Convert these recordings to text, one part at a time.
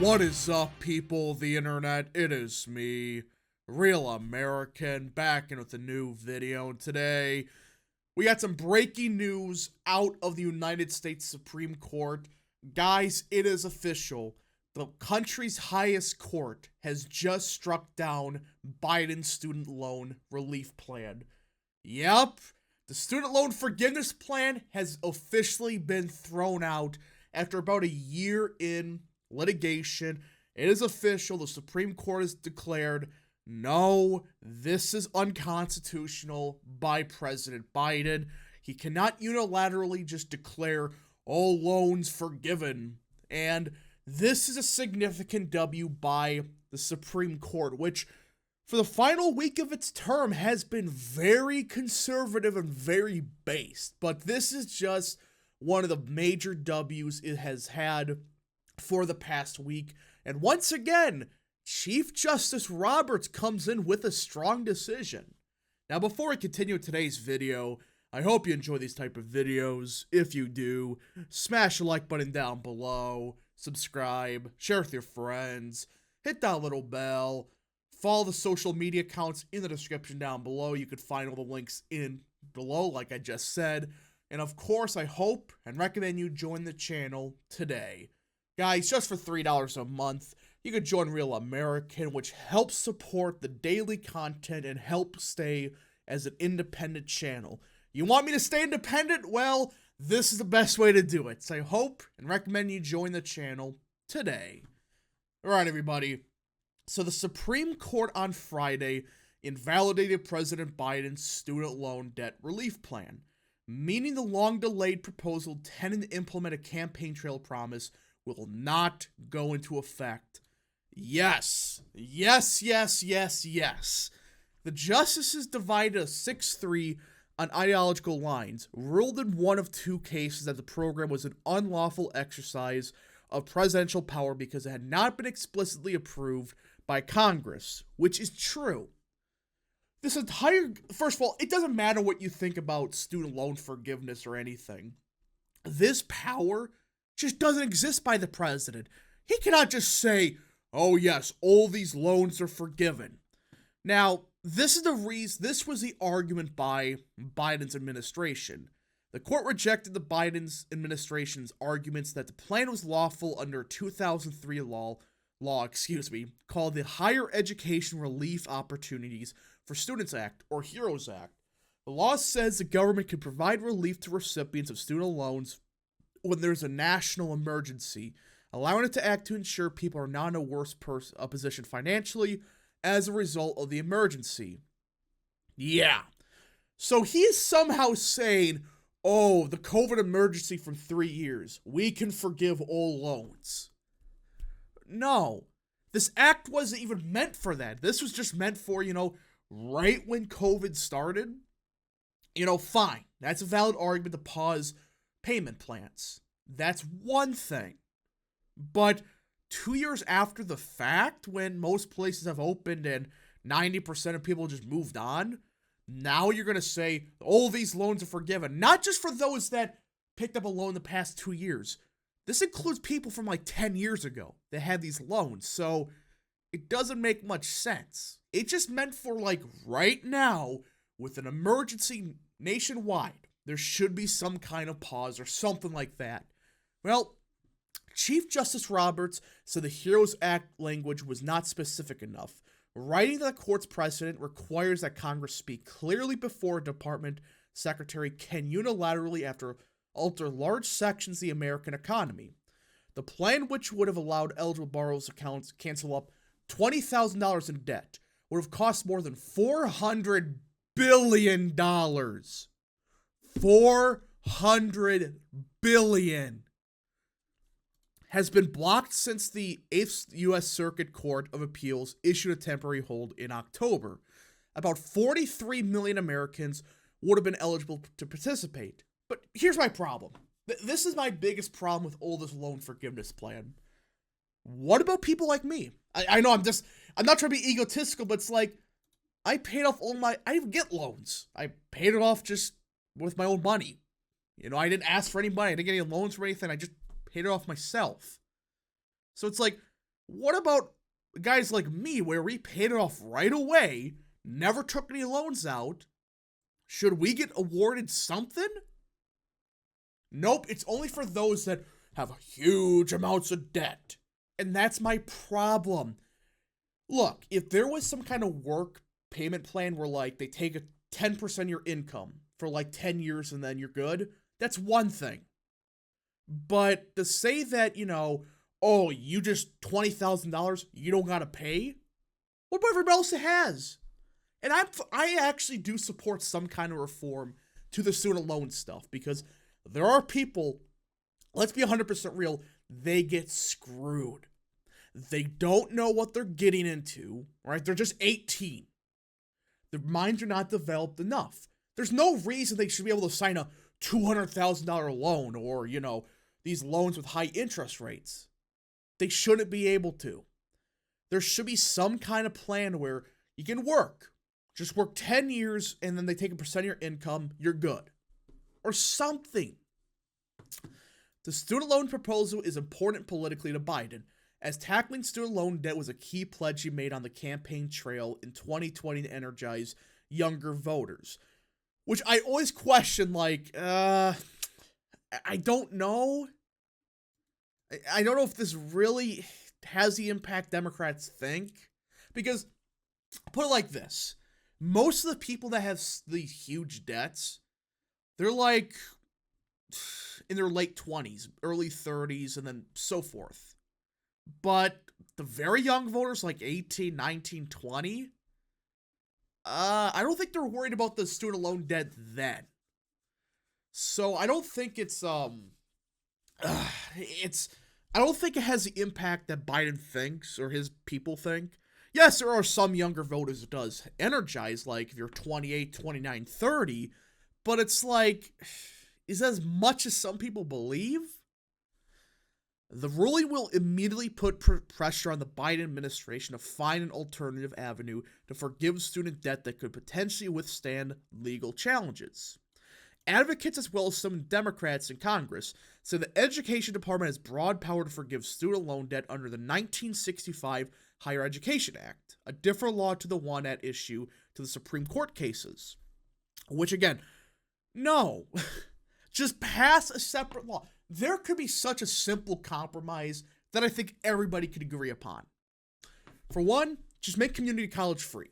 What is up, people of the internet? It is me, Real American, back in with a new video. And today, we got some breaking news out of the United States Supreme Court. Guys, it is official. The country's highest court has just struck down Biden's student loan relief plan. Yep, the student loan forgiveness plan has officially been thrown out after about a year in litigation. It is official. The Supreme Court has declared, no, this is unconstitutional by President Biden. He cannot unilaterally just declare all loans forgiven. And this is a significant W by the Supreme Court, which for the final week of its term has been very conservative and very based. But this is just one of the major W's it has had for the past week. And once again, Chief Justice Roberts comes in with a strong decision. Now, before we continue today's video, I hope you enjoy these type of videos. If you do, smash the like button down below, subscribe, share with your friends, hit that little bell, follow the social media accounts in the description down below. You can find all the links in below, like I just said. And of course, I hope and recommend you join the channel today. Guys, just for $3 a month, you could join Real American, which helps support the daily content and help stay as an independent channel. You want me to stay independent? Well, this is the best way to do it. So I hope and recommend you join the channel today. Alright, everybody. So the Supreme Court on Friday invalidated President Biden's student loan debt relief plan, meaning the long-delayed proposal intended to implement a campaign trail promise will not go into effect. Yes. Yes, yes, yes, yes. The justices divided a 6-3 on ideological lines, ruled in one of two cases that the program was an unlawful exercise of presidential power because it had not been explicitly approved by Congress, which is true. First of all, it doesn't matter what you think about student loan forgiveness or anything. This power just doesn't exist by the president. He cannot just say, oh yes, all these loans are forgiven. Now, this was the argument by Biden's administration. The court rejected the Biden's administration's arguments that the plan was lawful under a 2003 law called the Higher Education Relief Opportunities for Students Act, or HEROES Act. The law says the government can provide relief to recipients of student loans when there's a national emergency, allowing it to act to ensure people are not in a worse position financially as a result of the emergency. Yeah. So he is somehow saying, oh, the COVID emergency from 3 years, we can forgive all loans. No. This act wasn't even meant for that. This was just meant for, right when COVID started. Fine. That's a valid argument to pause payment plans. That's one thing. But 2 years after the fact, when most places have opened and 90% of people just moved on, now you're going to say, all these loans are forgiven. Not just for those that picked up a loan the past 2 years. This includes people from like 10 years ago that had these loans. So it doesn't make much sense. It's just meant for like right now with an emergency nationwide. There should be some kind of pause or something like that. Well, Chief Justice Roberts said the HEROES Act language was not specific enough. Writing the court's precedent requires that Congress speak clearly before a department secretary can unilaterally alter large sections of the American economy. The plan, which would have allowed eligible borrowers to cancel up $20,000 in debt, would have cost more than $400 billion. $400 billion. Has been blocked since the 8th U.S. Circuit Court of Appeals issued a temporary hold in October. About 43 million Americans would have been eligible to participate. But here's my problem. This is my biggest problem with all this loan forgiveness plan. What about people like me? I know I'm not trying to be egotistical, but it's like, I paid off I didn't get loans. I paid it off just with my own money. I didn't ask for any money. I didn't get any loans or anything. I just paid it off myself. So it's like, What about guys like me where we paid it off right away, never took any loans out? Should we get awarded something? Nope, it's only for those that have huge amounts of debt. And that's my problem. Look, if there was some kind of work payment plan where like they take a 10% of your income for like 10 years and then you're good, that's one thing. But to say that, oh, you just $20,000, you don't gotta pay? What about everybody else that has? And I actually do support some kind of reform to the student loan stuff because there are people, let's be 100% real, they get screwed. They don't know what they're getting into, right? They're just 18. Their minds are not developed enough. There's no reason they should be able to sign a $200,000 loan or, these loans with high interest rates. They shouldn't be able to. There should be some kind of plan where you can work. Just work 10 years and then they take a percent of your income, you're good. Or something. The student loan proposal is important politically to Biden, as tackling student loan debt was a key pledge he made on the campaign trail in 2020 to energize younger voters. Which I always question, I don't know. I don't know if this really has the impact Democrats think. Because, put it like this. Most of the people that have these huge debts, they're like in their late 20s, early 30s, and then so forth. But the very young voters, like 18, 19, 20, I don't think they're worried about the student loan debt then. So I don't think I don't think it has the impact that Biden thinks or his people think. Yes, there are some younger voters it does energize, like if you're 28, 29, 30, but it's like, is that as much as some people believe? The ruling will immediately put pressure on the Biden administration to find an alternative avenue to forgive student debt that could potentially withstand legal challenges. Advocates, as well as some Democrats in Congress, say the Education Department has broad power to forgive student loan debt under the 1965 Higher Education Act, a different law to the one at issue to the Supreme Court cases. Which, again, no. Just pass a separate law. There could be such a simple compromise that I think everybody could agree upon. For one, just make community college free.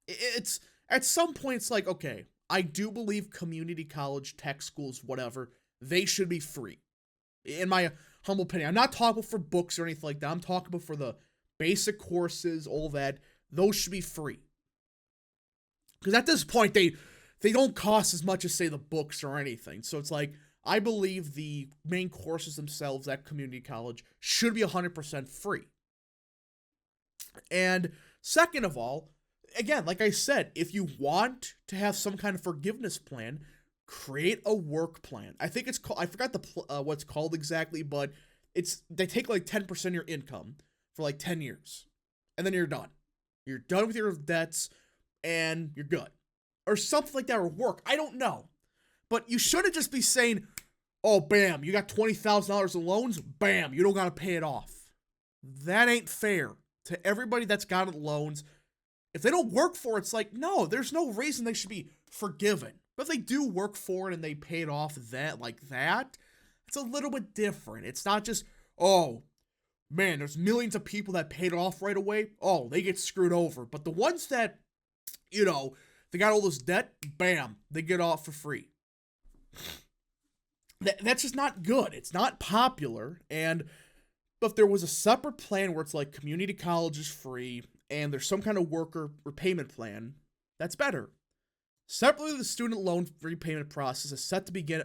It's, at some point, it's like, okay, I do believe community college, tech schools, whatever, they should be free. In my humble opinion. I'm not talking for books or anything like that. I'm talking about for the basic courses, all that. Those should be free. Because at this point, they don't cost as much as, say, the books or anything. So it's like, I believe the main courses themselves at community college should be 100% free. And second of all, again, like I said, if you want to have some kind of forgiveness plan, create a work plan. I think it's called, I forgot what it's called exactly, but they take like 10% of your income for like 10 years. And then you're done. You're done with your debts and you're good. Or something like that, or work. I don't know. But you shouldn't just be saying, oh, bam, you got $20,000 in loans, bam, you don't got to pay it off. That ain't fair to everybody that's got loans. If they don't work for it, it's like, no, there's no reason they should be forgiven. But if they do work for it and they pay it off like that, it's a little bit different. It's not just, oh, man, there's millions of people that paid it off right away. Oh, they get screwed over. But the ones that, they got all this debt, bam, they get off for free. That's just not good. It's not popular. But if there was a separate plan where it's like community college is free and there's some kind of worker repayment plan, that's better. Separately, the student loan repayment process is set to begin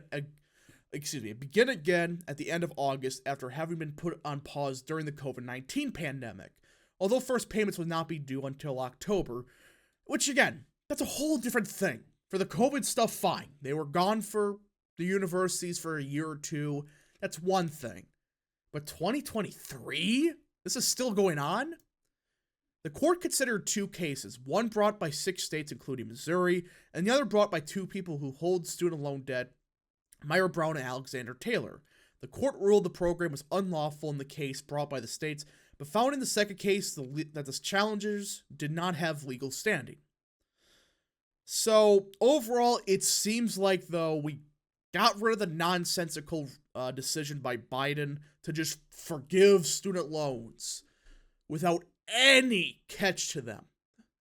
again at the end of August after having been put on pause during the COVID-19 pandemic. Although first payments would not be due until October, which again, that's a whole different thing. For the COVID stuff, fine. They were gone for the universities for a year or two. That's one thing. But 2023? This is still going on? The court considered two cases, one brought by 6 states, including Missouri, and the other brought by 2 people who hold student loan debt, Myra Brown and Alexander Taylor. The court ruled the program was unlawful in the case brought by the states, but found in the second case that the challengers did not have legal standing. So, overall, it seems like, though, we got rid of the nonsensical decision by Biden to just forgive student loans without any catch to them.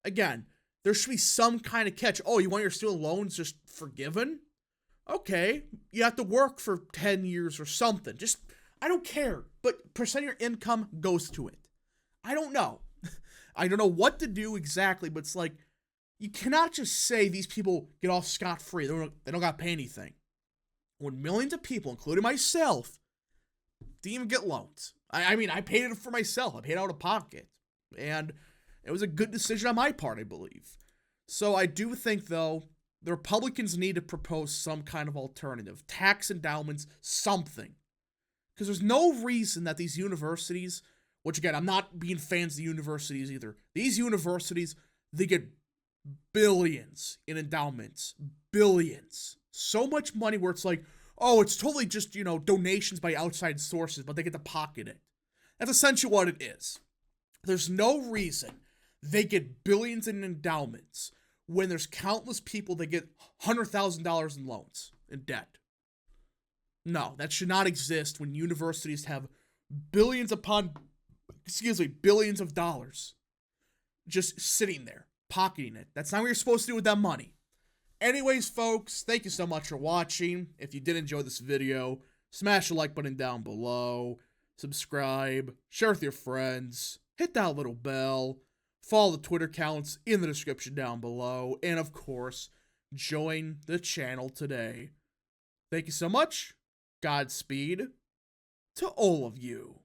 Again, there should be some kind of catch. Oh, you want your student loans just forgiven? Okay, you have to work for 10 years or something. Just, I don't care, but percent of your income goes to it. I don't know. I don't know what to do exactly, but it's like, you cannot just say these people get off scot-free. They don't got to pay anything. When millions of people, including myself, didn't even get loans. I mean, I paid it for myself. I paid out of pocket. And it was a good decision on my part, I believe. So I do think, though, the Republicans need to propose some kind of alternative. Tax endowments, something. Because there's no reason that these universities, which again, I'm not being fans of the universities either. These universities, they get billions in endowments. Billions. So much money where it's like, oh, it's totally just, donations by outside sources, but they get to pocket it. That's essentially what it is. There's no reason they get billions in endowments when there's countless people that get $100,000 in loans, in debt. No, that should not exist when universities have billions of dollars just sitting there, pocketing it. That's not what you're supposed to do with that money. Anyways, folks, thank you so much for watching. If you did enjoy this video, smash the like button down below, subscribe, share with your friends, hit that little bell, follow the Twitter accounts in the description down below, and of course, join the channel today. Thank you so much. Godspeed to all of you.